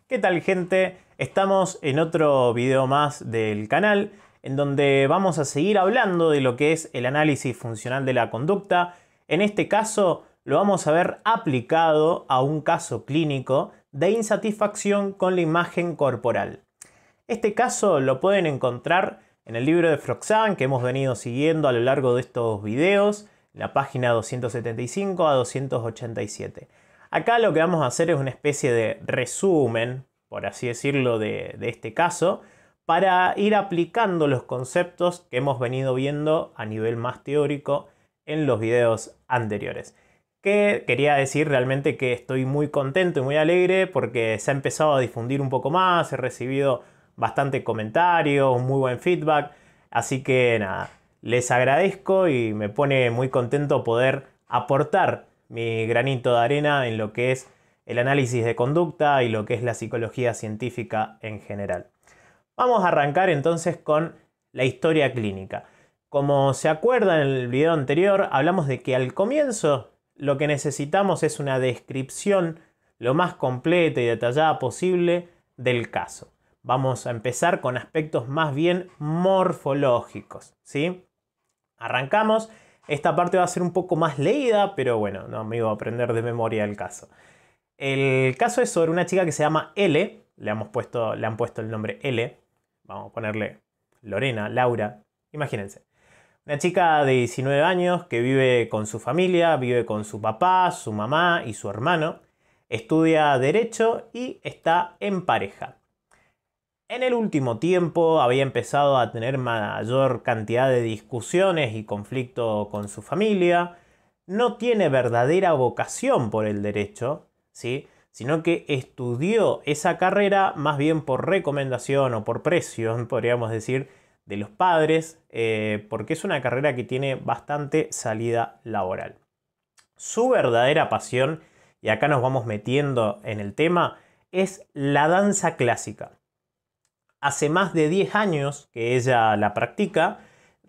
¿Qué tal, gente? Estamos en otro video más del canal en donde vamos a seguir hablando de lo que es el análisis funcional de la conducta. En este caso lo vamos a ver aplicado a un caso clínico de insatisfacción con la imagen corporal. Este caso lo pueden encontrar en el libro de Froxán que hemos venido siguiendo a lo largo de estos videos, en la página 275 a 287. Acá lo que vamos a hacer es una especie de resumen, por así decirlo, de este caso, para ir aplicando los conceptos que hemos venido viendo a nivel más teórico en los videos anteriores. Que quería decir realmente que estoy muy contento y muy alegre porque se ha empezado a difundir un poco más, he recibido bastante comentarios, muy buen feedback, así que nada, les agradezco y me pone muy contento poder aportar mi granito de arena en lo que es el análisis de conducta y lo que es la psicología científica en general. Vamos a arrancar entonces con la historia clínica. Como se acuerdan en el video anterior, hablamos de que al comienzo lo que necesitamos es una descripción lo más completa y detallada posible del caso. Vamos a empezar con aspectos más bien morfológicos, ¿sí? Arrancamos. Esta parte va a ser un poco más leída, pero bueno, no me iba a aprender de memoria el caso. El caso es sobre una chica que se llama L. Le han puesto el nombre L. Vamos a ponerle Lorena, Laura. Imagínense. Una chica de 19 años que vive con su familia, vive con su papá, su mamá y su hermano. Estudia Derecho y está en pareja. En el último tiempo había empezado a tener mayor cantidad de discusiones y conflicto con su familia. No tiene verdadera vocación por el derecho, ¿sí? Sino que estudió esa carrera más bien por recomendación o por presión, podríamos decir, de los padres, porque es una carrera que tiene bastante salida laboral. Su verdadera pasión, y acá nos vamos metiendo en el tema, es la danza clásica. Hace más de 10 años que ella la practica,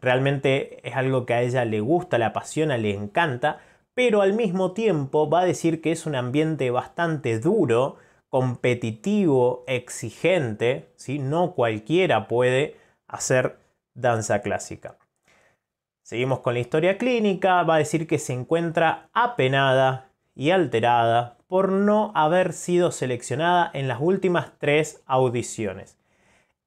realmente es algo que a ella le gusta, le apasiona, le encanta, pero al mismo tiempo va a decir que es un ambiente bastante duro, competitivo, exigente, ¿sí? No cualquiera puede hacer danza clásica. Seguimos con la historia clínica, va a decir que se encuentra apenada y alterada por no haber sido seleccionada en las últimas 3 audiciones.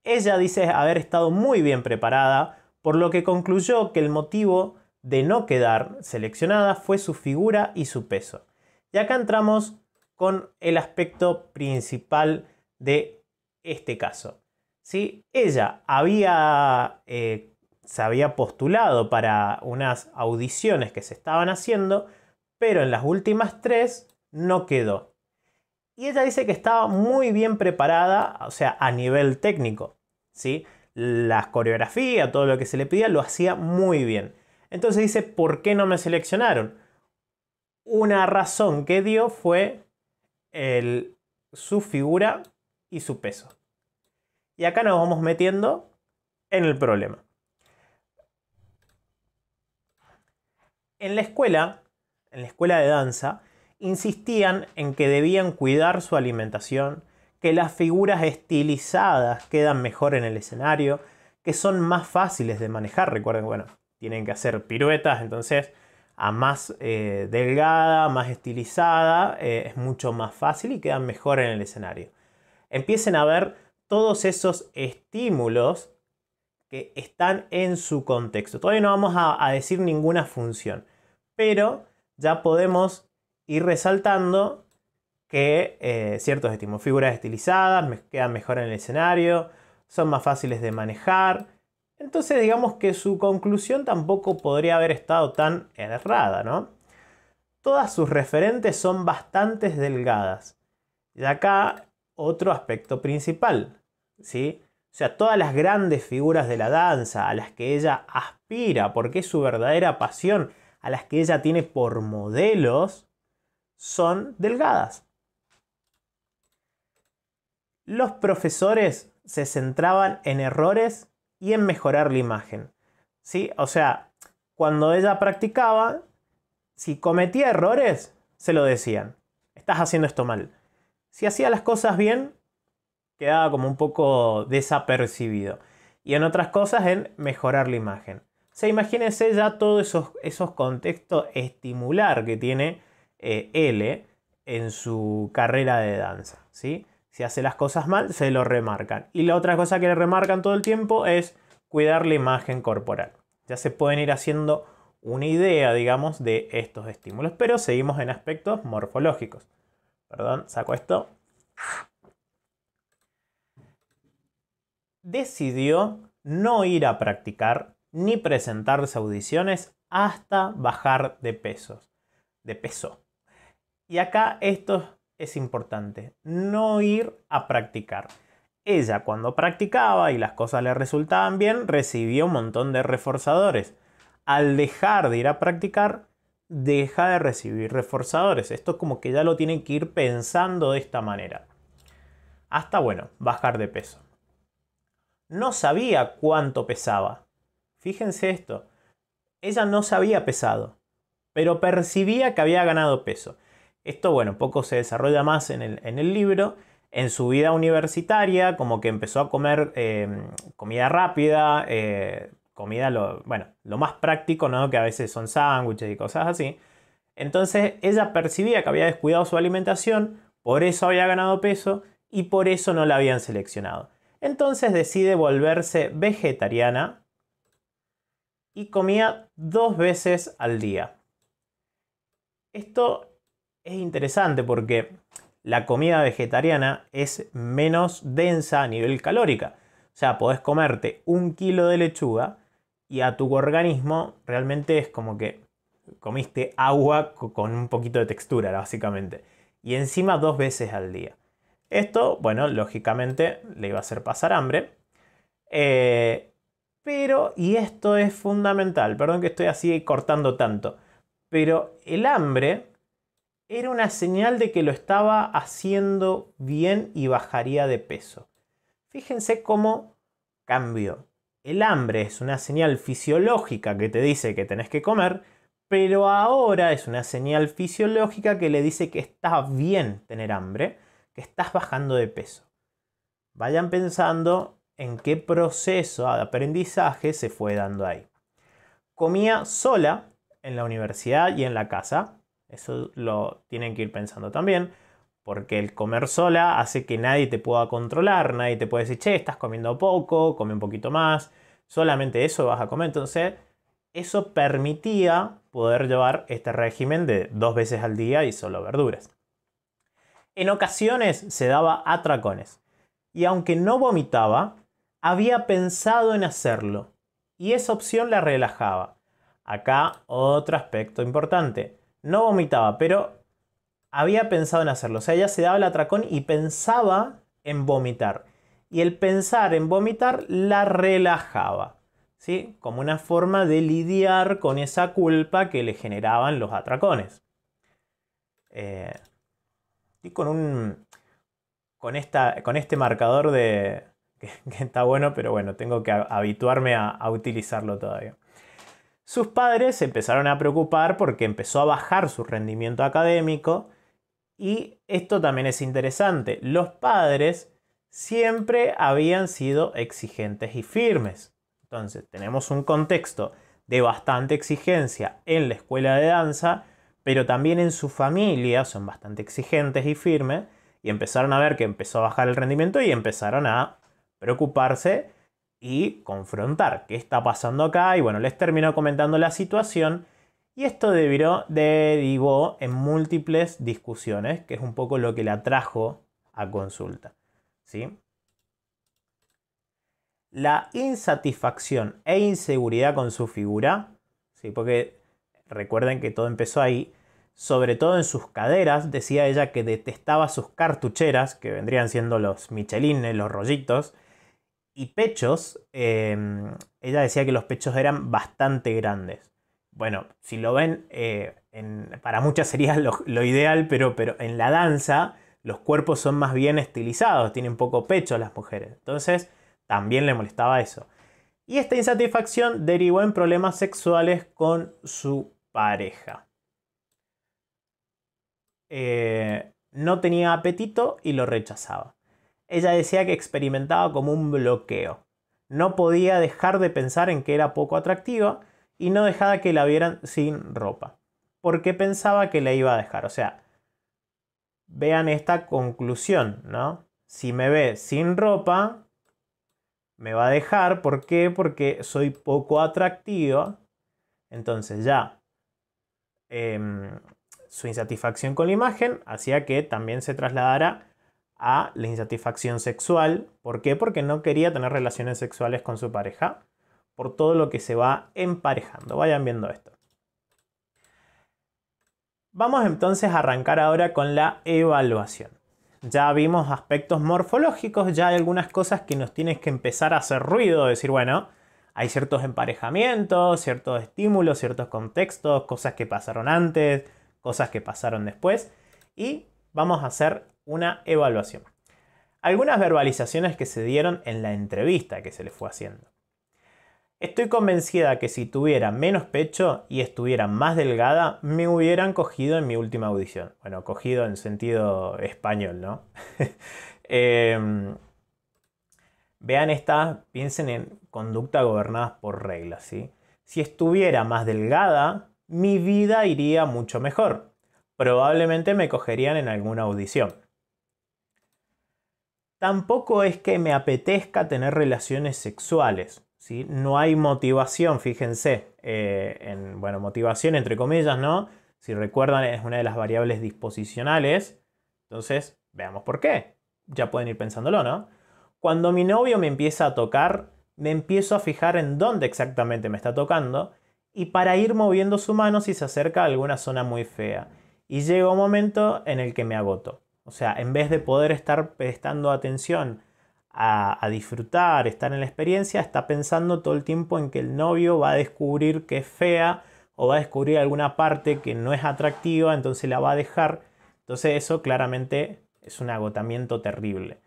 Ella dice haber estado muy bien preparada, por lo que concluyó que el motivo de no quedar seleccionada fue su figura y su peso. Y acá entramos con el aspecto principal de este caso. ¿Sí? Ella se había postulado para unas audiciones que se estaban haciendo, pero en las últimas 3 no quedó. Y ella dice que estaba muy bien preparada, o sea, a nivel técnico, ¿sí? La coreografía, todo lo que se le pedía, lo hacía muy bien. Entonces dice, ¿por qué no me seleccionaron? Una razón que dio fue su figura y su peso. Y acá nos vamos metiendo en el problema. En la escuela de danza, insistían en que debían cuidar su alimentación, que las figuras estilizadas quedan mejor en el escenario, que son más fáciles de manejar. Recuerden, bueno, tienen que hacer piruetas, entonces a más delgada, más estilizada, es mucho más fácil y quedan mejor en el escenario. Empiecen a ver todos esos estímulos que están en su contexto. Todavía no vamos a decir ninguna función, pero ya podemos ir resaltando que ciertos estímulos, figuras estilizadas, quedan mejor en el escenario, son más fáciles de manejar. Entonces digamos que su conclusión tampoco podría haber estado tan errada, ¿no? Todas sus referentes son bastante delgadas. Y acá otro aspecto principal, ¿sí? O sea, todas las grandes figuras de la danza a las que ella aspira, porque es su verdadera pasión, a las que ella tiene por modelos, son delgadas. Los profesores se centraban en errores y en mejorar la imagen, ¿sí? O sea, cuando ella practicaba, si cometía errores, se lo decían. Estás haciendo esto mal. Si hacía las cosas bien, quedaba como un poco desapercibido. Y en otras cosas en mejorar la imagen. O sea, imagínense ya todos esos contextos estimular que tiene L en su carrera de danza, ¿sí? Si hace las cosas mal, se lo remarcan. Y la otra cosa que le remarcan todo el tiempo es cuidar la imagen corporal. Ya se pueden ir haciendo una idea, digamos, de estos estímulos, pero seguimos en aspectos morfológicos. Perdón, saco esto. Decidió no ir a practicar ni presentarse a audiciones hasta bajar de peso. Y acá esto es importante, no ir a practicar. Ella cuando practicaba y las cosas le resultaban bien, recibía un montón de reforzadores. Al dejar de ir a practicar, deja de recibir reforzadores. Esto como que ya lo tienen que ir pensando de esta manera. Hasta, bueno, bajar de peso. No sabía cuánto pesaba. Fíjense esto. Ella no se había pesado, pero percibía que había ganado peso. Esto, bueno, poco se desarrolla más en el libro. En su vida universitaria, como que empezó a comer comida rápida, comida, lo más práctico, ¿no? Que a veces son sándwiches y cosas así. Entonces ella percibía que había descuidado su alimentación, por eso había ganado peso y por eso no la habían seleccionado. Entonces decide volverse vegetariana y comía 2 veces al día. Esto es interesante porque la comida vegetariana es menos densa a nivel calórica. O sea, podés comerte 1 kilo de lechuga y a tu organismo realmente es como que comiste agua con un poquito de textura, básicamente. Y encima 2 veces al día. Esto, bueno, lógicamente le iba a hacer pasar hambre. Pero, y esto es fundamental, perdón que estoy así cortando tanto, pero el hambre era una señal de que lo estaba haciendo bien y bajaría de peso. Fíjense cómo cambió. El hambre es una señal fisiológica que te dice que tenés que comer, pero ahora es una señal fisiológica que le dice que está bien tener hambre, que estás bajando de peso. Vayan pensando en qué proceso de aprendizaje se fue dando ahí. Comía sola en la universidad y en la casa. Eso lo tienen que ir pensando también, porque el comer sola hace que nadie te pueda controlar, nadie te puede decir, che, estás comiendo poco, come un poquito más, solamente eso vas a comer. Entonces, eso permitía poder llevar este régimen de 2 veces al día y solo verduras. En ocasiones se daba atracones, y aunque no vomitaba, había pensado en hacerlo, y esa opción la relajaba. Acá otro aspecto importante. No vomitaba, pero había pensado en hacerlo. O sea, ella se daba el atracón y pensaba en vomitar. Y el pensar en vomitar la relajaba, ¿sí? Como una forma de lidiar con esa culpa que le generaban los atracones. Y con este marcador que está bueno, pero bueno, tengo que habituarme a utilizarlo todavía. Sus padres se empezaron a preocupar porque empezó a bajar su rendimiento académico. Y esto también es interesante. Los padres siempre habían sido exigentes y firmes. Entonces, tenemos un contexto de bastante exigencia en la escuela de danza, pero también en su familia son bastante exigentes y firmes. Y empezaron a ver que empezó a bajar el rendimiento y empezaron a preocuparse y confrontar qué está pasando acá. Y bueno, les terminó comentando la situación. Y esto derivó en múltiples discusiones, que es un poco lo que la trajo a consulta, ¿sí? La insatisfacción e inseguridad con su figura, ¿sí? Porque recuerden que todo empezó ahí, sobre todo en sus caderas, decía ella que detestaba sus cartucheras, que vendrían siendo los michelines, los rollitos, y pechos, ella decía que los pechos eran bastante grandes. Bueno, si lo ven, para muchas sería lo ideal, pero en la danza los cuerpos son más bien estilizados, tienen poco pecho las mujeres. Entonces también le molestaba eso. Y esta insatisfacción derivó en problemas sexuales con su pareja. No tenía apetito y lo rechazaba. ella decía que experimentaba como un bloqueo. No podía dejar de pensar en que era poco atractiva y no dejaba que la vieran sin ropa, porque pensaba que la iba a dejar. O sea, vean esta conclusión, ¿no? Si me ve sin ropa, me va a dejar. ¿Por qué? Porque soy poco atractiva. Entonces ya su insatisfacción con la imagen hacía que también se trasladara a la insatisfacción sexual. ¿Por qué? Porque no quería tener relaciones sexuales con su pareja, por todo lo que se va emparejando. Vayan viendo esto. Vamos entonces a arrancar ahora con la evaluación. Ya vimos aspectos morfológicos, ya hay algunas cosas que nos tienes que empezar a hacer ruido, decir, bueno, hay ciertos emparejamientos, ciertos estímulos, ciertos contextos, cosas que pasaron antes, cosas que pasaron después, y vamos a hacer una evaluación. Algunas verbalizaciones que se dieron en la entrevista que se le fue haciendo. Estoy convencida que si tuviera menos pecho y estuviera más delgada, me hubieran cogido en mi última audición. Bueno, cogido en sentido español, ¿no? Vean esta, piensen en conducta gobernadas por reglas, ¿sí? Si estuviera más delgada, mi vida iría mucho mejor. Probablemente me cogerían en alguna audición. Tampoco es que me apetezca tener relaciones sexuales, ¿sí? No hay motivación, fíjense. Bueno, motivación entre comillas, ¿no? Si recuerdan, es una de las variables disposicionales. Entonces, veamos por qué. Ya pueden ir pensándolo, ¿no? Cuando mi novio me empieza a tocar, me empiezo a fijar en dónde exactamente me está tocando y para ir moviendo su mano si se acerca a alguna zona muy fea. Y llega un momento en el que me agoto. O sea, en vez de poder estar prestando atención a disfrutar, estar en la experiencia, está pensando todo el tiempo en que el novio va a descubrir que es fea o va a descubrir alguna parte que no es atractiva, entonces la va a dejar. Entonces eso claramente es un agotamiento terrible.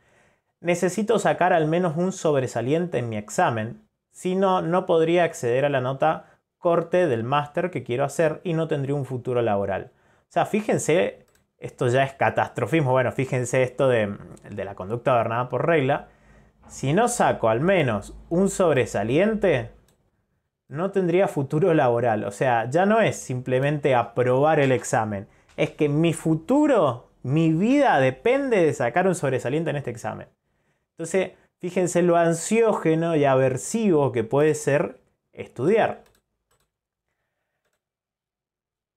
Necesito sacar al menos un sobresaliente en mi examen, si no, no podría acceder a la nota corte del máster que quiero hacer y no tendría un futuro laboral. O sea, fíjense, esto ya es catastrofismo. Bueno, fíjense esto de la conducta gobernada por regla. Si no saco al menos un sobresaliente, no tendría futuro laboral. O sea, ya no es simplemente aprobar el examen. Es que mi futuro, mi vida depende de sacar un sobresaliente en este examen. Entonces, fíjense lo ansiógeno y aversivo que puede ser estudiar.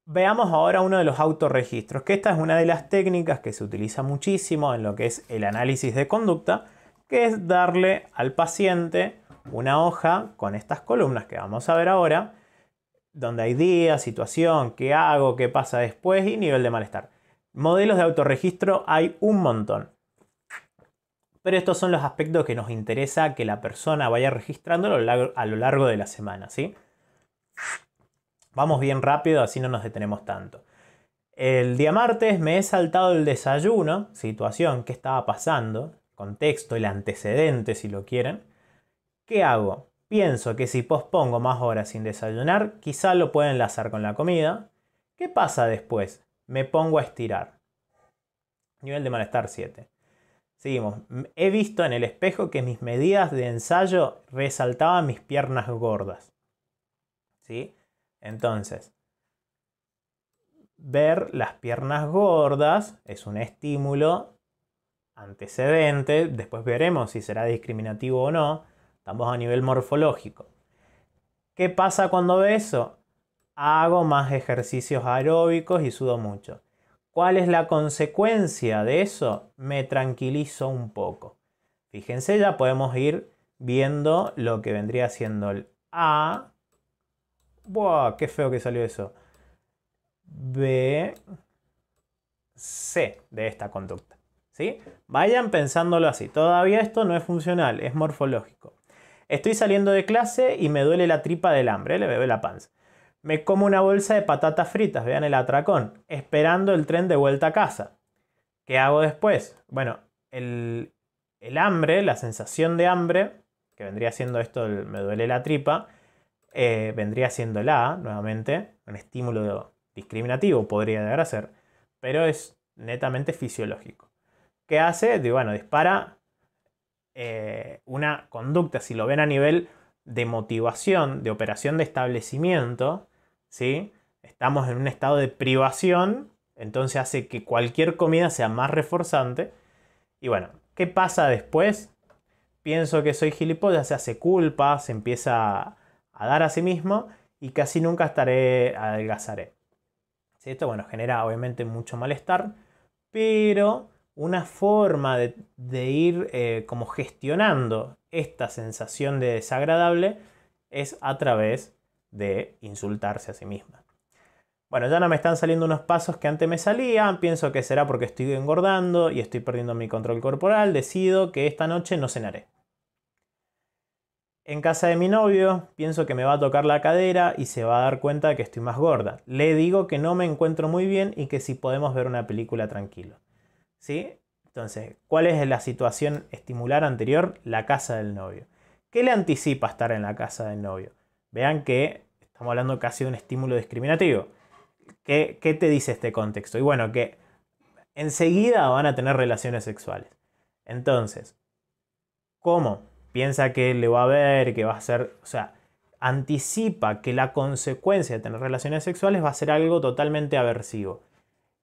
Veamos ahora uno de los autorregistros, que esta es una de las técnicas que se utiliza muchísimo en lo que es el análisis de conducta, que es darle al paciente una hoja con estas columnas que vamos a ver ahora, donde hay día, situación, qué hago, qué pasa después y nivel de malestar. Modelos de autorregistro hay un montón. Pero estos son los aspectos que nos interesa que la persona vaya registrando a lo largo de la semana, ¿sí? Vamos bien rápido, así no nos detenemos tanto. El día martes me he saltado el desayuno, situación, qué estaba pasando, contexto, el antecedente si lo quieren. ¿Qué hago? Pienso que si pospongo más horas sin desayunar, quizá lo pueda enlazar con la comida. ¿Qué pasa después? Me pongo a estirar. Nivel de malestar 7. Seguimos. He visto en el espejo que mis medidas de ensayo resaltaban mis piernas gordas. ¿Sí? Entonces, ver las piernas gordas es un estímulo antecedente. Después veremos si será discriminativo o no. Estamos a nivel morfológico. ¿Qué pasa cuando veo eso? Hago más ejercicios aeróbicos y sudo mucho. ¿Cuál es la consecuencia de eso? Me tranquilizo un poco. Fíjense, ya podemos ir viendo lo que vendría siendo el A. ¡Buah! ¡Qué feo que salió eso! B. C de esta conducta. ¿Sí? Vayan pensándolo así. Todavía esto no es funcional, es morfológico. Estoy saliendo de clase y me duele la tripa del hambre, le duele la panza. Me como una bolsa de patatas fritas, vean el atracón, esperando el tren de vuelta a casa. ¿Qué hago después? Bueno, el hambre, la sensación de hambre, que vendría siendo esto, me duele la tripa, vendría siendo el A, nuevamente, un estímulo discriminativo podría llegar a ser, pero es netamente fisiológico. ¿Qué hace? Bueno, dispara una conducta, si lo ven a nivel de motivación, de operación de establecimiento, ¿sí? Estamos en un estado de privación, entonces hace que cualquier comida sea más reforzante. Y bueno, ¿qué pasa después? Pienso que soy gilipollas, se hace culpa, se empieza a dar a sí mismo y casi nunca adelgazaré. ¿Sí? Esto, bueno, genera obviamente mucho malestar, pero una forma de ir como gestionando esta sensación de desagradable es a través de insultarse a sí misma. Bueno, ya no me están saliendo unos pasos que antes me salían, pienso que será porque estoy engordando y estoy perdiendo mi control corporal, decido que esta noche no cenaré. En casa de mi novio, pienso que me va a tocar la cadera y se va a dar cuenta de que estoy más gorda. Le digo que no me encuentro muy bien y que si podemos ver una película tranquilo. ¿Sí? Entonces, ¿cuál es la situación estimular anterior? La casa del novio. ¿Qué le anticipa estar en la casa del novio? Vean que estamos hablando casi de un estímulo discriminativo. ¿Qué te dice este contexto? Y bueno, que enseguida van a tener relaciones sexuales. Entonces, ¿cómo? Piensa que le va a ver, que va a ser, o sea, anticipa que la consecuencia de tener relaciones sexuales va a ser algo totalmente aversivo.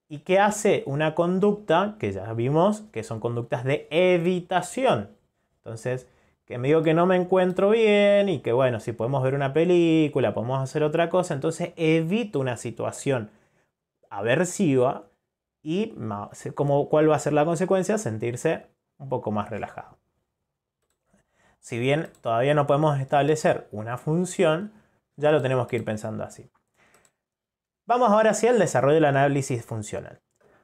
¿Y qué hace? Una conducta que ya vimos que son conductas de evitación. Entonces, que me digo que no me encuentro bien y que bueno, si podemos ver una película, podemos hacer otra cosa, entonces evito una situación aversiva y ¿cuál va a ser la consecuencia? Sentirse un poco más relajado. Si bien todavía no podemos establecer una función, ya lo tenemos que ir pensando así. Vamos ahora hacia el desarrollo del análisis funcional.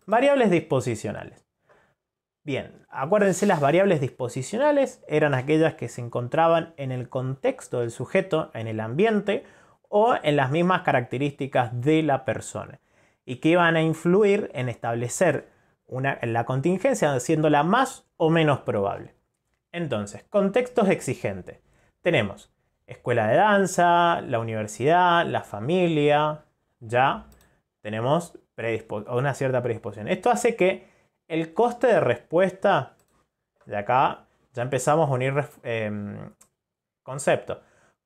Variables disposicionales. Bien, acuérdense, las variables disposicionales eran aquellas que se encontraban en el contexto del sujeto, en el ambiente o en las mismas características de la persona y que iban a influir en establecer la contingencia, haciéndola más o menos probable. Entonces, contextos exigentes. Tenemos escuela de danza, la universidad, la familia, ya tenemos una cierta predisposición. Esto hace que el coste de respuesta, de acá ya empezamos a unir conceptos.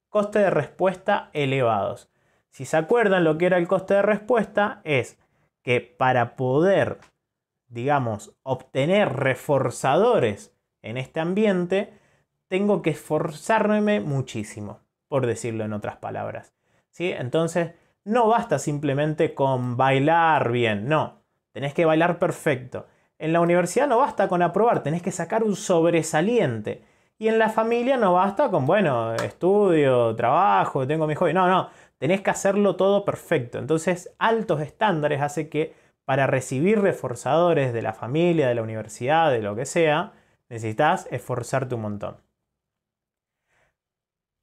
Coste de respuesta elevados. Si se acuerdan lo que era el coste de respuesta, es que para poder, digamos, obtener reforzadores en este ambiente, tengo que esforzarme muchísimo, por decirlo en otras palabras. ¿Sí? Entonces, no basta simplemente con bailar bien, no. Tenés que bailar perfecto. En la universidad no basta con aprobar, tenés que sacar un sobresaliente. Y en la familia no basta con, bueno, estudio, trabajo, tengo mi hobby. No, no, tenés que hacerlo todo perfecto. Entonces, altos estándares hace que para recibir reforzadores de la familia, de la universidad, de lo que sea, necesitas esforzarte un montón.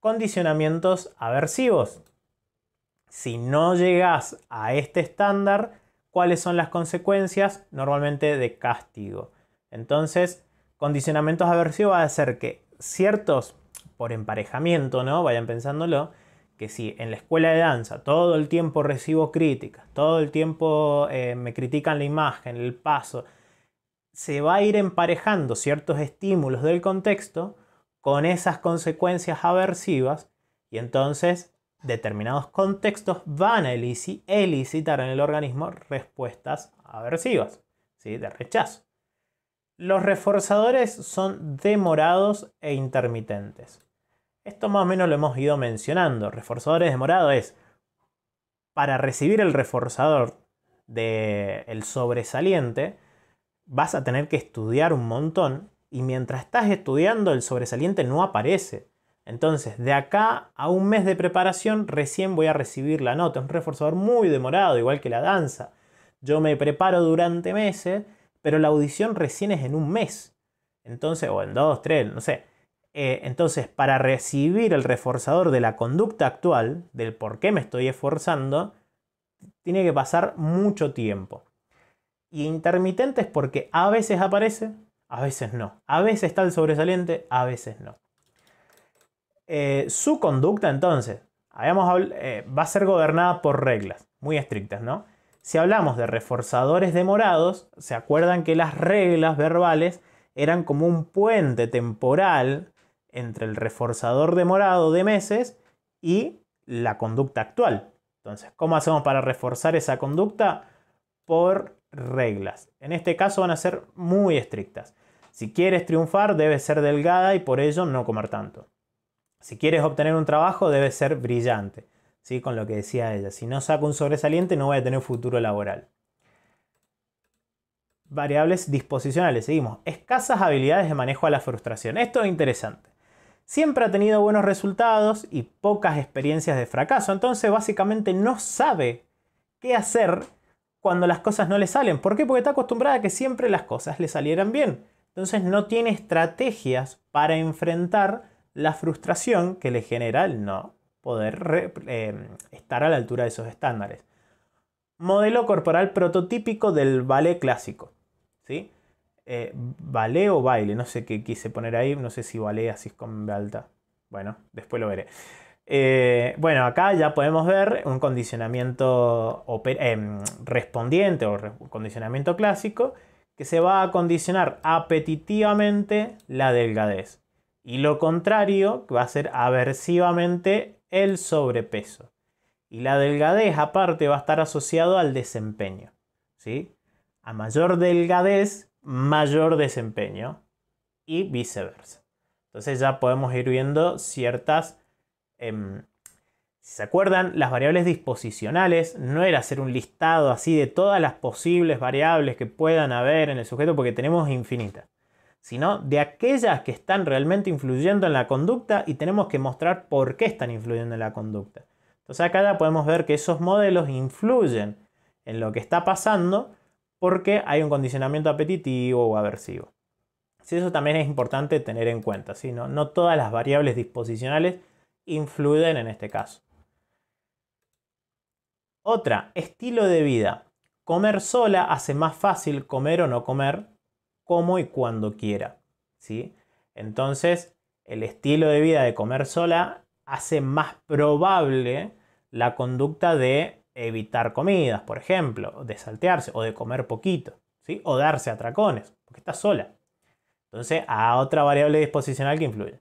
Condicionamientos aversivos. Si no llegas a este estándar, ¿cuáles son las consecuencias? Normalmente de castigo. Entonces, condicionamientos aversivos va a hacer que ciertos, por emparejamiento, ¿no? Vayan pensándolo, que si en la escuela de danza todo el tiempo recibo críticas, todo el tiempo me critican la imagen, el paso, se va a ir emparejando ciertos estímulos del contexto con esas consecuencias aversivas y entonces determinados contextos van a elicitar en el organismo respuestas aversivas, ¿sí? De rechazo. Los reforzadores son demorados e intermitentes. Esto más o menos lo hemos ido mencionando. Reforzadores demorados es para recibir el reforzador del sobresaliente, vas a tener que estudiar un montón y mientras estás estudiando el sobresaliente no aparece. Entonces, de acá a un mes de preparación recién voy a recibir la nota. Es un reforzador muy demorado, igual que la danza. Yo me preparo durante meses, pero la audición recién es en un mes. Entonces, o en 2, 3, no sé. Entonces, para recibir el reforzador de la conducta actual, del por qué me estoy esforzando, tiene que pasar mucho tiempo. Y intermitente es porque a veces aparece, a veces no. A veces está el sobresaliente, a veces no. Su conducta entonces va a ser gobernada por reglas muy estrictas, ¿no? Si hablamos de reforzadores demorados, se acuerdan que las reglas verbales eran como un puente temporal entre el reforzador demorado de meses y la conducta actual. Entonces, ¿cómo hacemos para reforzar esa conducta? Por reglas. En este caso van a ser muy estrictas. Si quieres triunfar, debes ser delgada y por ello no comer tanto. Si quieres obtener un trabajo, debes ser brillante. ¿Sí? Con lo que decía ella. Si no saco un sobresaliente, no voy a tener futuro laboral. Variables disposicionales. Seguimos. Escasas habilidades de manejo a la frustración. Esto es interesante. Siempre ha tenido buenos resultados y pocas experiencias de fracaso. Entonces, básicamente no sabe qué hacer cuando las cosas no le salen. ¿Por qué? Porque está acostumbrada a que siempre las cosas le salieran bien. Entonces, no tiene estrategias para enfrentar la frustración que le genera el no poder estar a la altura de esos estándares. Modelo corporal prototípico del ballet clásico. ¿Sí? Ballet o baile, no sé qué quise poner ahí, no sé si ballet así es con B alta. Bueno, después lo veré. Bueno, acá ya podemos ver un condicionamiento respondiente o condicionamiento clásico que se va a condicionar apetitivamente la delgadez. Y lo contrario, que va a ser aversivamente el sobrepeso. Y la delgadez aparte va a estar asociado al desempeño. ¿Sí? A mayor delgadez, mayor desempeño. Y viceversa. Entonces ya podemos ir viendo ciertas... si se acuerdan, las variables disposicionales no era hacer un listado así de todas las posibles variables que puedan haber en el sujeto porque tenemos infinitas, sino de aquellas que están realmente influyendo en la conducta y tenemos que mostrar por qué están influyendo en la conducta. Entonces acá ya podemos ver que esos modelos influyen en lo que está pasando porque hay un condicionamiento apetitivo o aversivo. Sí, eso también es importante tener en cuenta, ¿sí? No todas las variables disposicionales influyen en este caso. Otra, estilo de vida. Comer sola hace más fácil comer o no comer, como y cuando quiera, ¿sí? Entonces, el estilo de vida de comer sola hace más probable la conducta de evitar comidas, por ejemplo, de saltearse o de comer poquito, ¿sí? O darse atracones, porque está sola. Entonces, a otra variable disposicional que influye.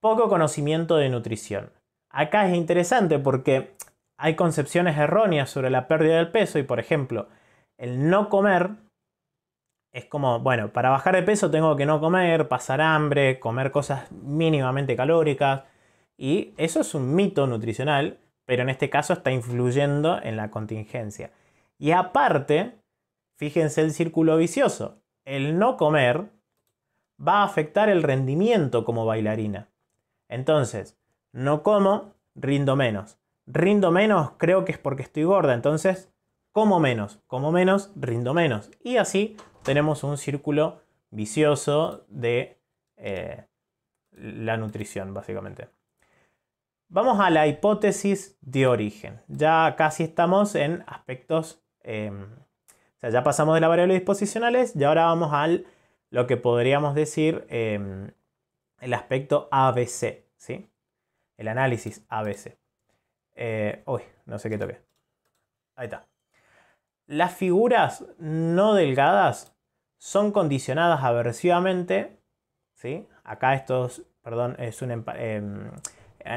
Poco conocimiento de nutrición. Acá es interesante porque hay concepciones erróneas sobre la pérdida del peso y, por ejemplo, el no comer es como, bueno, para bajar de peso tengo que no comer, pasar hambre, comer cosas mínimamente calóricas y eso es un mito nutricional, pero en este caso está influyendo en la contingencia. Y aparte, fíjense el círculo vicioso, el no comer va a afectar el rendimiento como bailarina. Entonces, no como, rindo menos. Rindo menos, creo que es porque estoy gorda. Entonces, como menos, rindo menos. Y así tenemos un círculo vicioso de la nutrición, básicamente. Vamos a la hipótesis de origen. Ya casi estamos en aspectos... o sea, ya pasamos de las variables disposicionales y ahora vamos al lo que podríamos decir el aspecto ABC, ¿sí? El análisis ABC. Uy, no sé qué toqué. Ahí está. Las figuras no delgadas son condicionadas aversivamente, ¿sí? Acá perdón, es un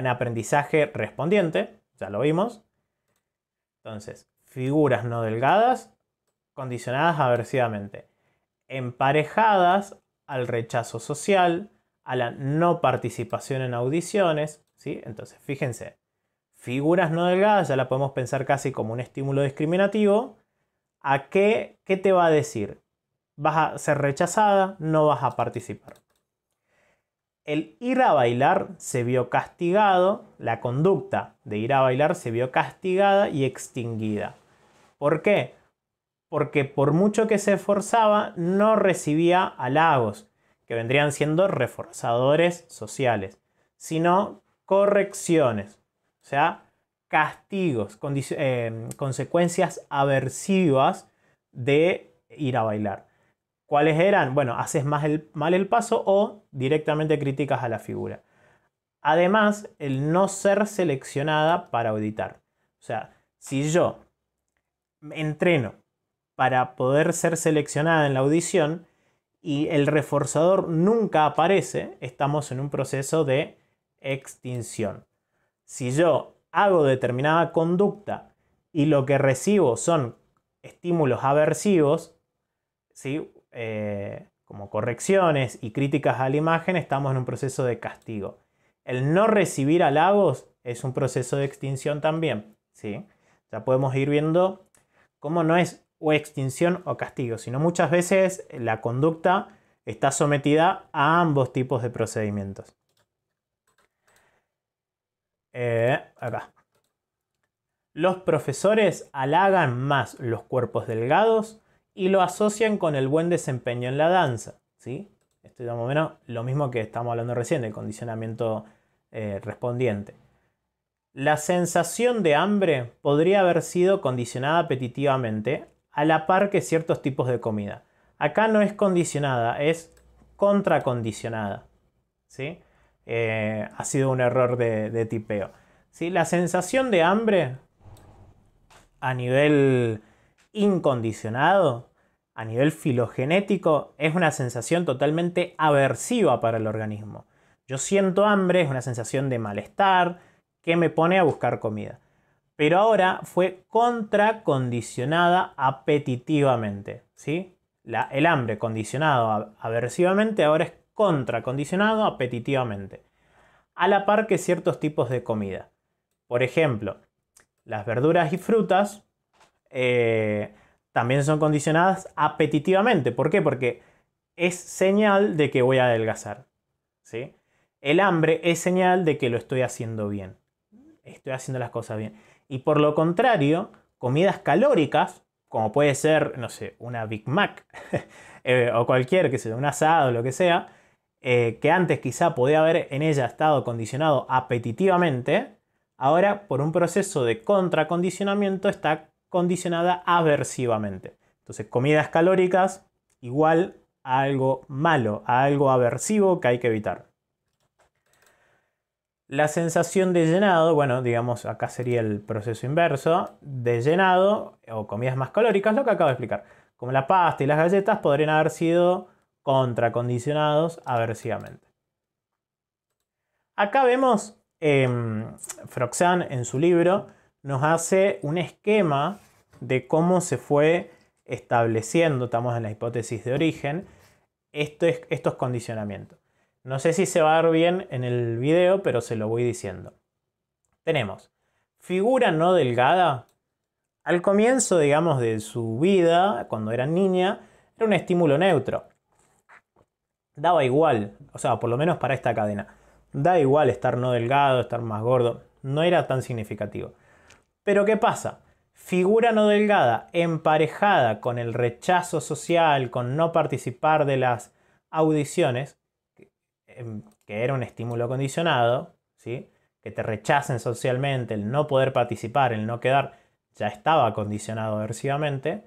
aprendizaje respondiente, ya lo vimos. Entonces, figuras no delgadas condicionadas aversivamente, emparejadas al rechazo social, a la no participación en audiciones, ¿sí? Entonces, fíjense, figuras no delgadas ya la podemos pensar casi como un estímulo discriminativo. ¿A qué te va a decir? Vas a ser rechazada, no vas a participar. El ir a bailar se vio castigado, la conducta de ir a bailar se vio castigada y extinguida. ¿Por qué? Porque por mucho que se esforzaba, no recibía halagos, que vendrían siendo reforzadores sociales, sino correcciones, o sea, castigos, consecuencias aversivas de ir a bailar. ¿Cuáles eran? Bueno, haces mal el paso o directamente criticas a la figura. Además, el no ser seleccionada para auditar. O sea, si yo me entreno para poder ser seleccionada en la audición y el reforzador nunca aparece, estamos en un proceso de extinción. Si yo hago determinada conducta y lo que recibo son estímulos aversivos, ¿sí? Como correcciones y críticas a la imagen, estamos en un proceso de castigo. El no recibir halagos es un proceso de extinción también, ¿sí? Ya podemos ir viendo cómo no es o extinción o castigo, sino muchas veces la conducta está sometida a ambos tipos de procedimientos. Acá. Los profesores halagan más los cuerpos delgados y lo asocian con el buen desempeño en la danza, ¿sí? Esto es más o menos lo mismo que estamos hablando recién, del condicionamiento respondiente. La sensación de hambre podría haber sido condicionada apetitivamente a la par que ciertos tipos de comida. Acá no es condicionada, es contracondicionada, ¿sí? Ha sido un error de tipeo. ¿Sí? La sensación de hambre a nivel incondicionado, a nivel filogenético, es una sensación totalmente aversiva para el organismo. Yo siento hambre, es una sensación de malestar que me pone a buscar comida. Pero ahora fue contracondicionada apetitivamente, ¿sí? El hambre condicionado aversivamente ahora es contracondicionado apetitivamente. A la par que ciertos tipos de comida. Por ejemplo, las verduras y frutas también son condicionadas apetitivamente. ¿Por qué? Porque es señal de que voy a adelgazar, ¿sí? El hambre es señal de que lo estoy haciendo bien. Estoy haciendo las cosas bien. Y por lo contrario, comidas calóricas, como puede ser, no sé, una Big Mac o cualquier, que sea, un asado, lo que sea, que antes quizá podía haber en ella estado condicionado apetitivamente, ahora por un proceso de contracondicionamiento está condicionada aversivamente. Entonces, comidas calóricas igual a algo malo, a algo aversivo que hay que evitar. La sensación de llenado, bueno, digamos, acá sería el proceso inverso, de llenado o comidas más calóricas, lo que acabo de explicar. Como la pasta y las galletas podrían haber sido contracondicionados aversivamente. Acá vemos, Froxán en su libro nos hace un esquema de cómo se fue estableciendo, estamos en la hipótesis de origen, estos condicionamientos. No sé si se va a ver bien en el video, pero se lo voy diciendo. Tenemos figura no delgada. Al comienzo, digamos, de su vida, cuando era niña, era un estímulo neutro. Daba igual, o sea, por lo menos para esta cadena. Da igual estar no delgado, estar más gordo. No era tan significativo. Pero ¿qué pasa? Figura no delgada emparejada con el rechazo social, con no participar de las audiciones, que era un estímulo condicionado, ¿sí? Que te rechacen socialmente, el no poder participar, el no quedar, ya estaba condicionado aversivamente,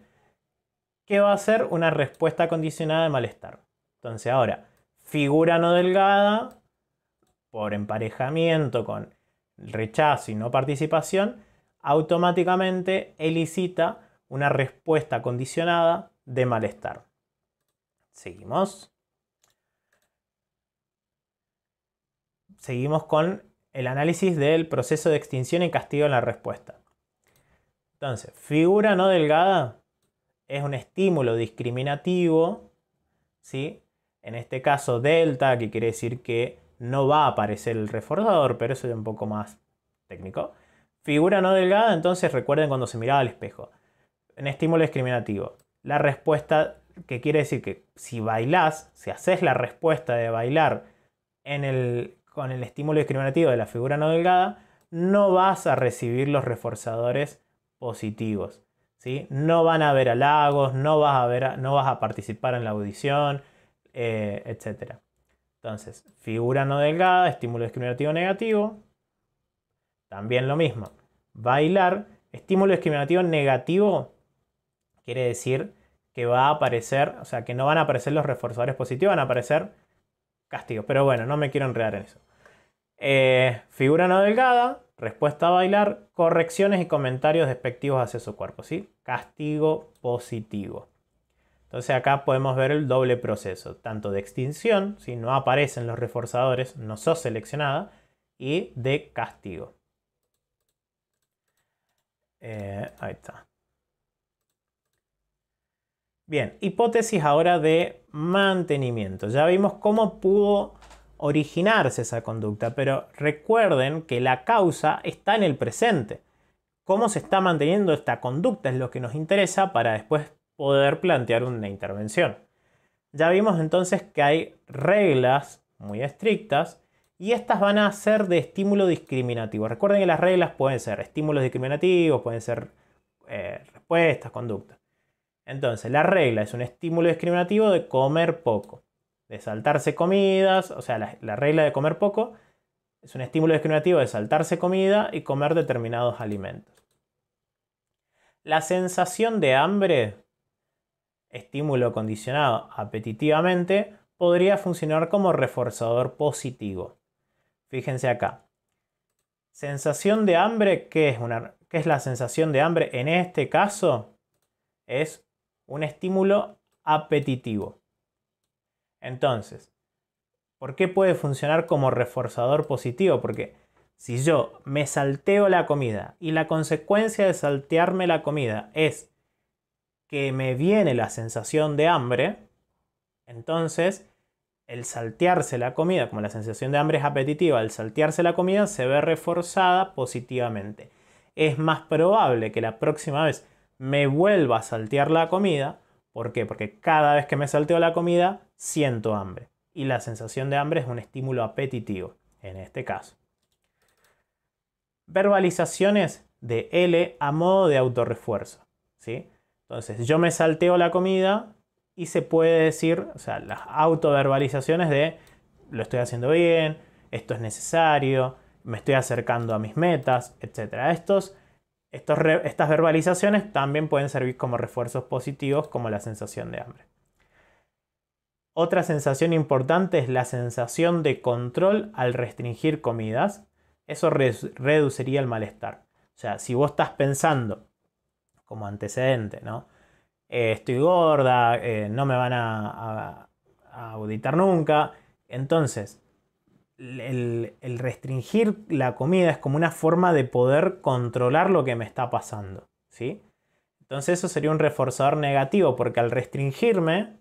que va a ser una respuesta condicionada de malestar. Entonces ahora, figura no delgada, por emparejamiento con rechazo y no participación, automáticamente elicita una respuesta condicionada de malestar. Seguimos. Seguimos con el análisis del proceso de extinción y castigo en la respuesta. Entonces, figura no delgada es un estímulo discriminativo, ¿sí? En este caso delta, que quiere decir que no va a aparecer el reforzador, pero eso es un poco más técnico. Figura no delgada, entonces recuerden cuando se miraba al espejo. Un estímulo discriminativo. La respuesta, que quiere decir que si bailás, si haces la respuesta de bailar con el estímulo discriminativo de la figura no delgada, no vas a recibir los reforzadores positivos, ¿sí? No van a haber halagos, no vas a participar en la audición, etc. Entonces, figura no delgada, estímulo discriminativo negativo. También lo mismo. Bailar, estímulo discriminativo negativo, quiere decir que va a aparecer, o sea, que no van a aparecer los reforzadores positivos, van a aparecer castigos. Pero bueno, no me quiero enredar en eso. Figura no delgada, respuesta a bailar, correcciones y comentarios despectivos hacia su cuerpo, ¿sí? Castigo positivo. Entonces acá podemos ver el doble proceso, tanto de extinción, si no aparecen los reforzadores, no sos seleccionada, y de castigo. Ahí está. Bien, hipótesis ahora de mantenimiento. Ya vimos cómo pudo originarse esa conducta, pero recuerden que la causa está en el presente. Cómo se está manteniendo esta conducta es lo que nos interesa para después poder plantear una intervención. Ya vimos entonces que hay reglas muy estrictas y estas van a ser de estímulo discriminativo. Recuerden que las reglas pueden ser estímulos discriminativos, pueden ser respuestas, conductas. Entonces, la regla es un estímulo discriminativo de comer poco, de saltarse comidas, o sea, la regla de comer poco es un estímulo discriminativo de saltarse comida y comer determinados alimentos. La sensación de hambre, estímulo condicionado apetitivamente, podría funcionar como reforzador positivo. Fíjense acá. Sensación de hambre, ¿qué es la sensación de hambre? En este caso es un estímulo apetitivo. Entonces, ¿por qué puede funcionar como reforzador positivo? Porque si yo me salteo la comida y la consecuencia de saltearme la comida es que me viene la sensación de hambre, entonces el saltearse la comida, como la sensación de hambre es apetitiva, el saltearse la comida se ve reforzada positivamente. Es más probable que la próxima vez me vuelva a saltear la comida. ¿Por qué? Porque cada vez que me salteo la comida siento hambre. Y la sensación de hambre es un estímulo apetitivo, en este caso. Verbalizaciones de L a modo de autorrefuerzo, ¿sí? Entonces yo me salteo la comida y se puede decir, o sea, las autoverbalizaciones de lo estoy haciendo bien, esto es necesario, me estoy acercando a mis metas, etc. Estas verbalizaciones también pueden servir como refuerzos positivos como la sensación de hambre. Otra sensación importante es la sensación de control al restringir comidas. Eso reduciría el malestar. O sea, si vos estás pensando como antecedente, ¿no? Estoy gorda, no me van a auditar nunca. Entonces, el restringir la comida es como una forma de poder controlar lo que me está pasando, ¿sí? Entonces eso sería un reforzador negativo porque al restringirme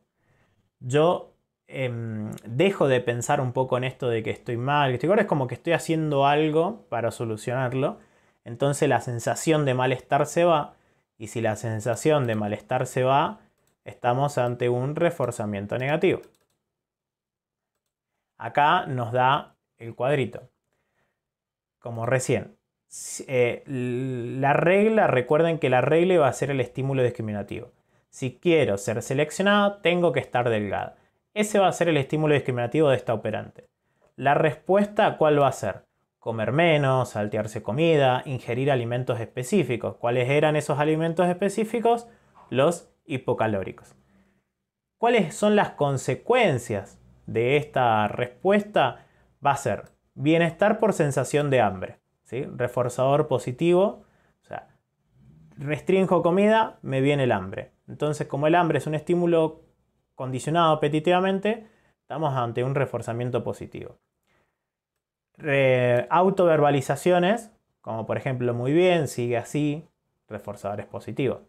yo dejo de pensar un poco en esto de que estoy mal, que estoy gorda, es como que estoy haciendo algo para solucionarlo. Entonces la sensación de malestar se va y si la sensación de malestar se va, estamos ante un reforzamiento negativo. Acá nos da el cuadrito. Como recién. La regla, recuerden que la regla va a ser el estímulo discriminativo. Si quiero ser seleccionado, tengo que estar delgada. Ese va a ser el estímulo discriminativo de esta operante. La respuesta, ¿cuál va a ser? Comer menos, saltearse comida, ingerir alimentos específicos. ¿Cuáles eran esos alimentos específicos? Los hipocalóricos. ¿Cuáles son las consecuencias de esta respuesta? Va a ser bienestar por sensación de hambre, ¿sí? Reforzador positivo, o sea, restringo comida, me viene el hambre. Entonces, como el hambre es un estímulo condicionado apetitivamente, estamos ante un reforzamiento positivo. Autoverbalizaciones, como por ejemplo, muy bien, sigue así, reforzadores positivos.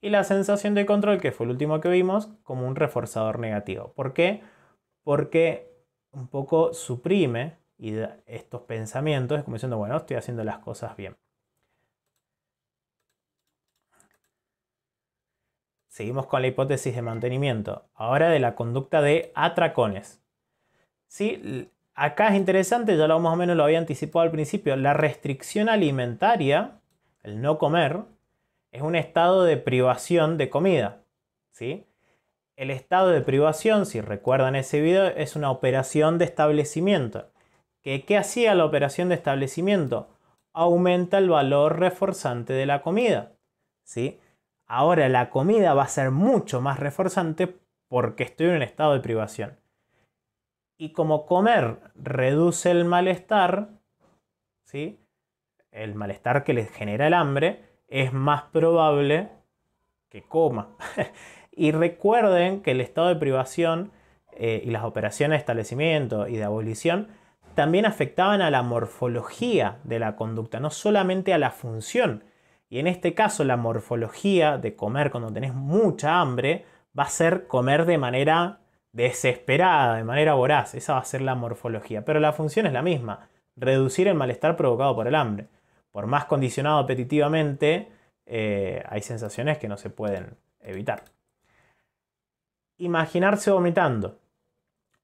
Y la sensación de control, que fue el último que vimos, como un reforzador negativo. ¿Por qué? Porque un poco suprime estos pensamientos, es como diciendo, bueno, estoy haciendo las cosas bien. Seguimos con la hipótesis de mantenimiento. Ahora de la conducta de atracones. ¿Sí? Acá es interesante, ya más o menos lo había anticipado al principio. La restricción alimentaria, el no comer, es un estado de privación de comida, ¿sí? El estado de privación, si recuerdan ese video, es una operación de establecimiento. ¿Qué hacía la operación de establecimiento? Aumenta el valor reforzante de la comida, ¿sí? Ahora la comida va a ser mucho más reforzante porque estoy en un estado de privación. Y como comer reduce el malestar, ¿sí? El malestar que les genera el hambre, es más probable que coma. Y recuerden que el estado de privación y las operaciones de establecimiento y de abolición también afectaban a la morfología de la conducta, no solamente a la función. Y en este caso la morfología de comer cuando tenés mucha hambre va a ser comer de manera desesperada, de manera voraz. Esa va a ser la morfología. Pero la función es la misma, reducir el malestar provocado por el hambre. Por más condicionado apetitivamente, hay sensaciones que no se pueden evitar. Imaginarse vomitando.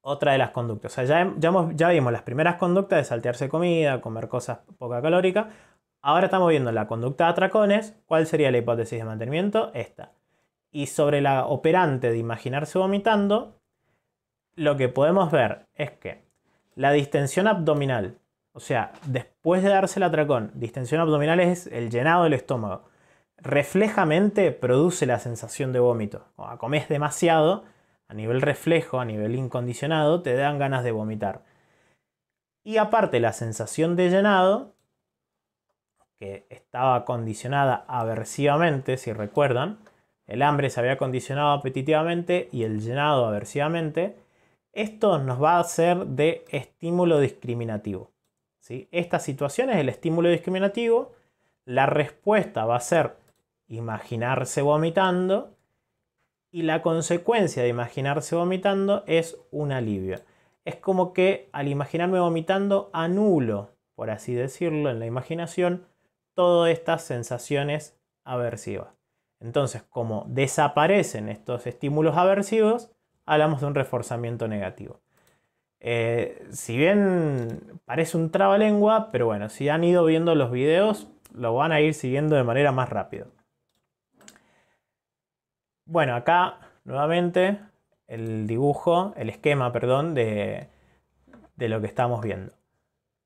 Otra de las conductas. O sea, ya vimos las primeras conductas de saltearse comida, comer cosas poca calóricas. Ahora estamos viendo la conducta de atracones. ¿Cuál sería la hipótesis de mantenimiento? Esta. Y sobre la operante de imaginarse vomitando, lo que podemos ver es que la distensión abdominal, o sea, después de darse el atracón, distensión abdominal es el llenado del estómago, reflejamente produce la sensación de vómito. Cuando comes demasiado, a nivel reflejo, a nivel incondicionado, te dan ganas de vomitar. Y aparte la sensación de llenado, que estaba condicionada aversivamente, si recuerdan, el hambre se había condicionado apetitivamente y el llenado aversivamente, esto nos va a hacer de estímulo discriminativo, ¿sí? Esta situación es el estímulo discriminativo, la respuesta va a ser imaginarse vomitando y la consecuencia de imaginarse vomitando es un alivio. Es como que al imaginarme vomitando anulo, por así decirlo, en la imaginación, todas estas sensaciones aversivas. Entonces, como desaparecen estos estímulos aversivos, hablamos de un reforzamiento negativo. Si bien parece un trabalengua, pero bueno, si han ido viendo los videos, lo van a ir siguiendo de manera más rápida. Bueno, acá nuevamente el dibujo, el esquema, perdón, de lo que estamos viendo.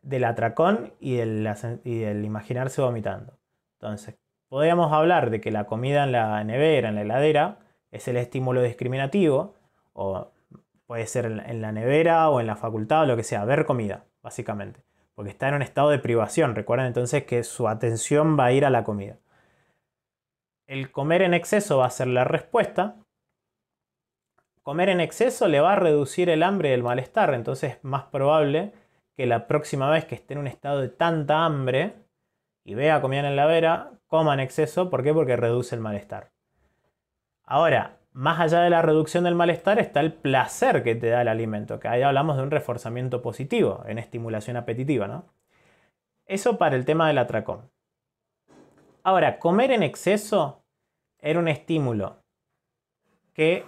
Del atracón y del imaginarse vomitando. Entonces, podríamos hablar de que la comida en la nevera, en la heladera, es el estímulo discriminativo, o puede ser en la nevera o en la facultad o lo que sea, ver comida, básicamente. Porque está en un estado de privación. Recuerden entonces que su atención va a ir a la comida. El comer en exceso va a ser la respuesta. Comer en exceso le va a reducir el hambre y el malestar. Entonces es más probable que la próxima vez que esté en un estado de tanta hambre y vea comida en la heladera, coma en exceso. ¿Por qué? Porque reduce el malestar. Ahora, más allá de la reducción del malestar está el placer que te da el alimento, que ahí hablamos de un reforzamiento positivo en estimulación apetitiva, ¿no? Eso para el tema del atracón. Ahora, comer en exceso era un estímulo que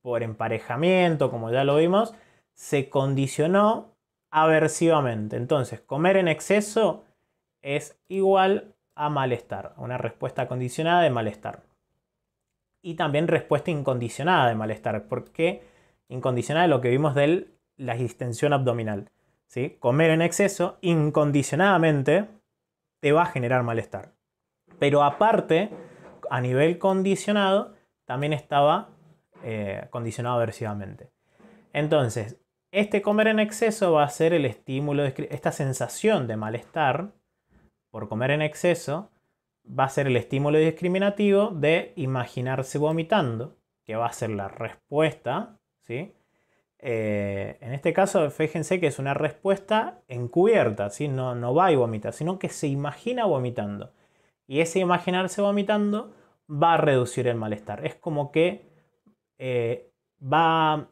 por emparejamiento, como ya lo vimos, se condicionó aversivamente. Entonces, comer en exceso es igual a malestar, una respuesta condicionada de malestar. Y también respuesta incondicionada de malestar, porque incondicionada es lo que vimos de la distensión abdominal, ¿sí? Comer en exceso incondicionadamente te va a generar malestar. Pero aparte, a nivel condicionado, también estaba condicionado aversivamente. Entonces, este comer en exceso va a ser el estímulo, esta sensación de malestar por comer en exceso va a ser el estímulo discriminativo de imaginarse vomitando, que va a ser la respuesta, ¿sí? En este caso, fíjense que es una respuesta encubierta, ¿sí? No va y vomita, sino que se imagina vomitando. Y ese imaginarse vomitando va a reducir el malestar. Es como que va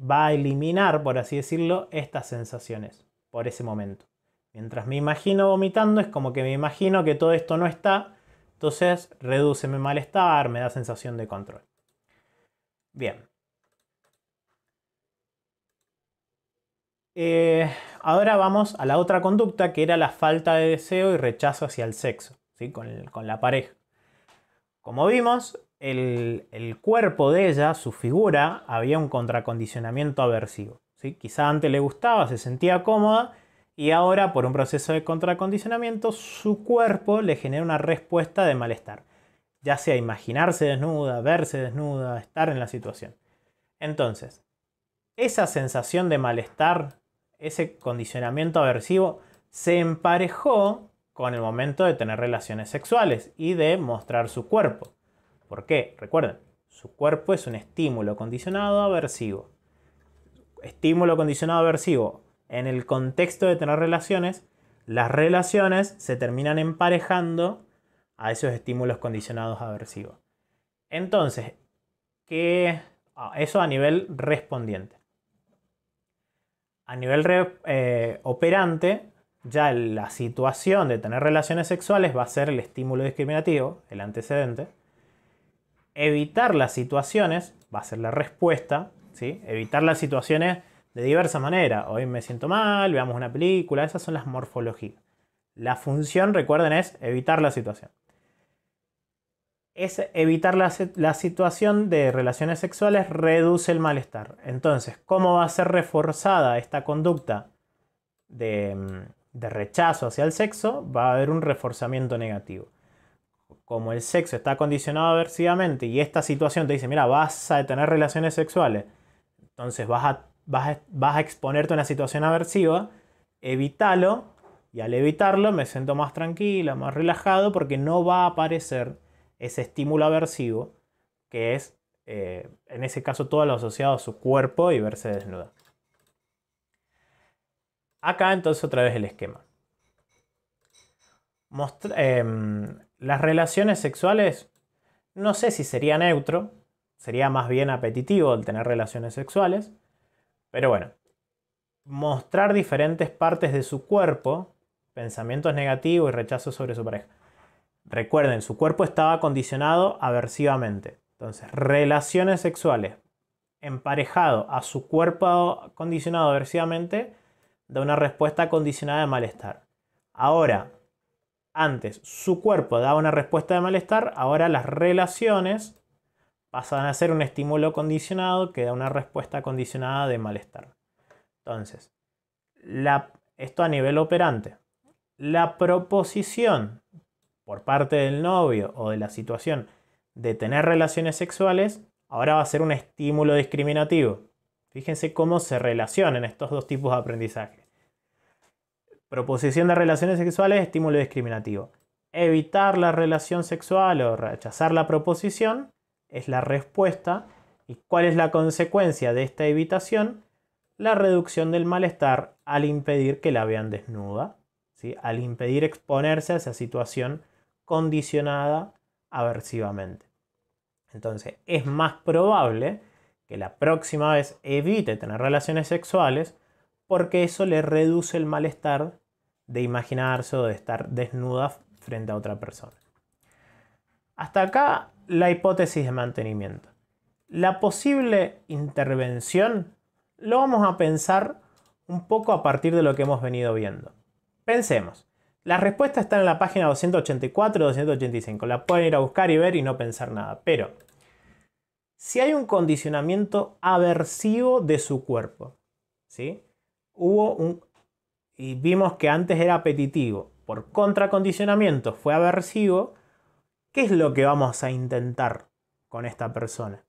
a eliminar, por así decirlo, estas sensaciones por ese momento. Mientras me imagino vomitando, es como que me imagino que todo esto no está, entonces reduce mi malestar, me da sensación de control. Bien. Ahora vamos a la otra conducta, que era la falta de deseo y rechazo hacia el sexo, ¿sí? Con la pareja. Como vimos, el cuerpo de ella, su figura, había un contracondicionamiento aversivo, ¿sí? Quizá antes le gustaba, se sentía cómoda, y ahora, por un proceso de contracondicionamiento, su cuerpo le genera una respuesta de malestar. Ya sea imaginarse desnuda, verse desnuda, estar en la situación. Entonces, esa sensación de malestar, ese condicionamiento aversivo, se emparejó con el momento de tener relaciones sexuales y de mostrar su cuerpo. ¿Por qué? Recuerden, Su cuerpo es un estímulo condicionado aversivo. Estímulo condicionado aversivo. En el contexto de tener relaciones, las relaciones se terminan emparejando a esos estímulos condicionados aversivos. Entonces, eso a nivel respondiente. A nivel operante, ya la situación de tener relaciones sexuales va a ser el estímulo discriminativo, el antecedente. Evitar las situaciones va a ser la respuesta, ¿sí? Evitar las situaciones de diversa manera. Hoy me siento mal, veamos una película, esas son las morfologías. La función, recuerden, es evitar la situación. Es evitar la situación de relaciones sexuales reduce el malestar. Entonces, ¿cómo va a ser reforzada esta conducta de rechazo hacia el sexo? Va a haber un reforzamiento negativo. Como el sexo está condicionado aversivamente y esta situación te dice, mira, vas a tener relaciones sexuales, entonces vas a exponerte a una situación aversiva, evítalo, y al evitarlo me siento más tranquila, más relajado, porque no va a aparecer ese estímulo aversivo, que es, en ese caso, todo lo asociado a su cuerpo y verse desnuda. Acá entonces otra vez el esquema. Las relaciones sexuales, no sé si sería neutro, sería más bien apetitivo el tener relaciones sexuales, pero bueno, mostrar diferentes partes de su cuerpo, pensamientos negativos y rechazo sobre su pareja. Recuerden, su cuerpo estaba condicionado aversivamente. Entonces, relaciones sexuales emparejado a su cuerpo condicionado aversivamente da una respuesta condicionada de malestar. Ahora, antes su cuerpo daba una respuesta de malestar, ahora las relaciones pasan a ser un estímulo condicionado que da una respuesta condicionada de malestar. Entonces, esto a nivel operante. La proposición por parte del novio o de la situación de tener relaciones sexuales ahora va a ser un estímulo discriminativo. Fíjense cómo se relacionan estos dos tipos de aprendizaje. Proposición de relaciones sexuales, estímulo discriminativo. Evitar la relación sexual o rechazar la proposición es la respuesta. ¿Y cuál es la consecuencia de esta evitación? La reducción del malestar al impedir que la vean desnuda, ¿sí? Al impedir exponerse a esa situación condicionada aversivamente. Entonces, es más probable que la próxima vez evite tener relaciones sexuales porque eso le reduce el malestar de imaginarse o de estar desnuda frente a otra persona. Hasta acá la hipótesis de mantenimiento. La posible intervención lo vamos a pensar un poco a partir de lo que hemos venido viendo. Pensemos. La respuesta está en la página 284 y 285. La pueden ir a buscar y ver y no pensar nada. Pero, si hay un condicionamiento aversivo de su cuerpo, ¿sí? Y vimos que antes era apetitivo. Por contracondicionamiento fue aversivo. ¿Qué es lo que vamos a intentar con esta persona?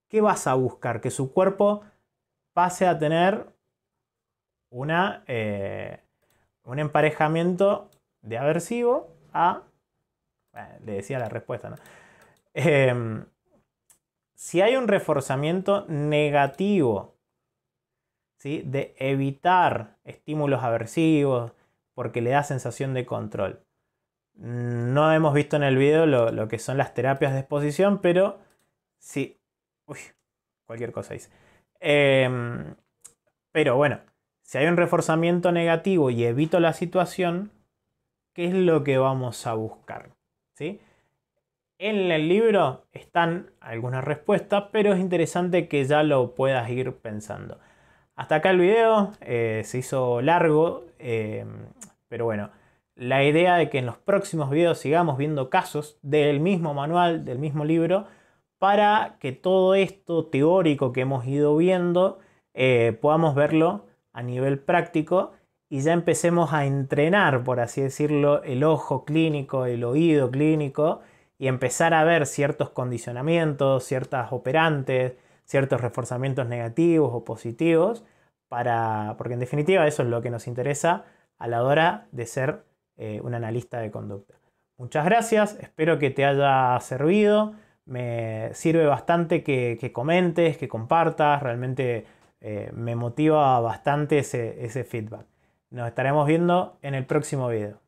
¿Qué vas a buscar? Que su cuerpo pase a tener un emparejamiento de aversivo a... le decía la respuesta, ¿no? Si hay un reforzamiento negativo, ¿sí? De evitar estímulos aversivos porque le da sensación de control. No hemos visto en el video lo que son las terapias de exposición, pero sí. Uy, cualquier cosa dice. Pero bueno, si hay un reforzamiento negativo y evito la situación, ¿qué es lo que vamos a buscar? ¿Sí? En el libro están algunas respuestas, pero es interesante que ya lo puedas ir pensando. Hasta acá el video, se hizo largo, pero bueno, la idea de que en los próximos videos sigamos viendo casos del mismo manual, del mismo libro, para que todo esto teórico que hemos ido viendo podamos verlo a nivel práctico y ya empecemos a entrenar, por así decirlo, el ojo clínico, el oído clínico y empezar a ver ciertos condicionamientos, ciertas operantes, ciertos reforzamientos negativos o positivos, porque en definitiva eso es lo que nos interesa a la hora de ser un analista de conducta. Muchas gracias, espero que te haya servido. me sirve bastante que comentes, que compartas. Realmente me motiva bastante ese feedback. Nos estaremos viendo en el próximo video.